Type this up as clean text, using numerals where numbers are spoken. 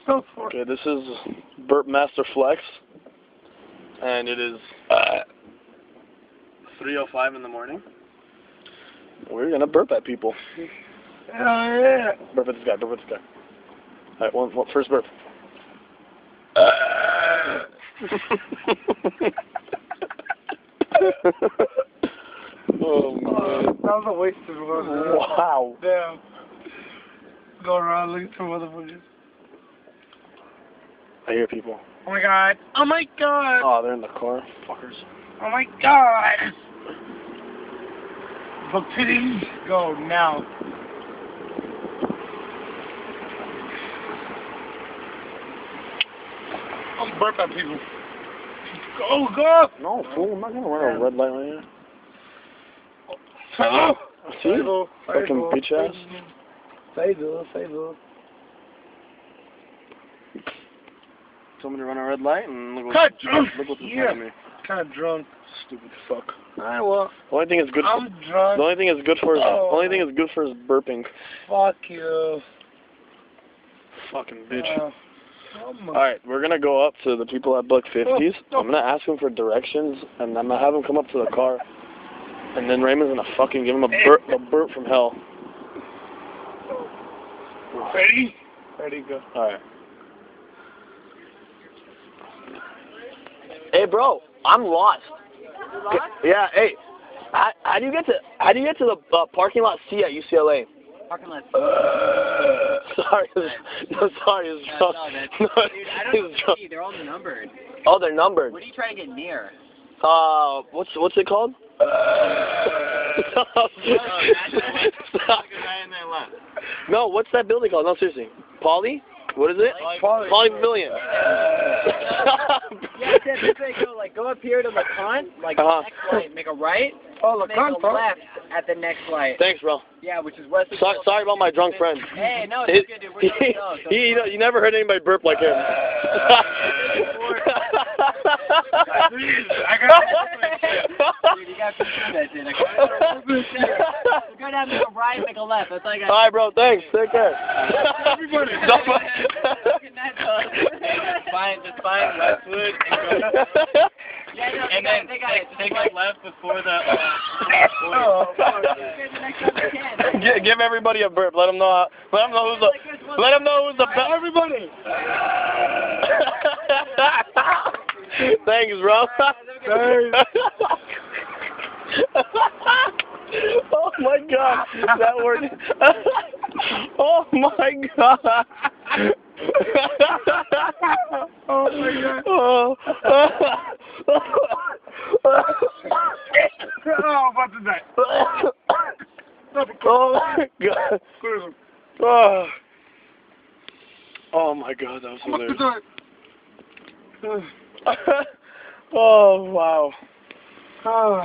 Go for it. Okay, this is Burp Master Flex, and it is 3:05 in the morning. We're gonna burp at people. Oh yeah. Burp at this guy. Burp at this guy. All right, one first burp. Oh man. That was a wasted one. Wow. Damn. Go around looking for motherfuckers. I hear people. Oh my god. Oh my god. Oh, they're in the car. Fuckers. Oh my god. Book pitting. Go now. I'm burp at people. Go, go. No, fool. I'm not gonna run a red light on you. Oh. See? Fucking bitch ass. Say do. Told me to run a red light and look Cut, look what's in yeah. front of me. Kind of drunk. Stupid fuck. I will. The only thing it's good I'm for. drunk. The only thing it's good for is. Oh. The only thing it's good for is burping. Fuck you. Fucking bitch. Oh Alright, we're gonna go up to the people at Buck 50s. Oh. I'm gonna ask them for directions, and I'm gonna have them come up to the car. And then Raymond's gonna fucking give him a burp from hell. Ready? Ready, go. Alright. Hey, bro, I'm lost. Lost? Yeah, hey. How do you get to the parking lot C at UCLA? Parking lot. Sorry, no, sorry, it's No, drunk. no, that's, No, dude, I don't know it's drunk. see. They're all numbered. Oh, they're numbered. What are you trying to get near? What's it called? No, what's that building called? No, seriously. Poly? What is it? Poly. Poly Pavilion. Yeah, it's like go up here to LeCon, like the next light, make a right, Oh, make LeCon, a left at the next light. Thanks, bro. Yeah, which is westwood. Sorry about my drunk friend. Hey, no, it's good, dude. We're good to go. You never heard anybody burp like him. I got Dude, you got to do that, dude. We're going to make a right, make a left. That's all I got. All right, bro. Thanks. Take care. Everybody. Just find Westwood and go. Yeah, no, and then take a left before the. Give everybody a burp. Let them know. Let them know who's the best. Everybody. Thanks, bro. Oh my God, that worked. Oh my God. Oh my God. Oh. Oh, about to die. Oh my God. Oh. Oh my God, that was hilarious. Oh wow. Oh.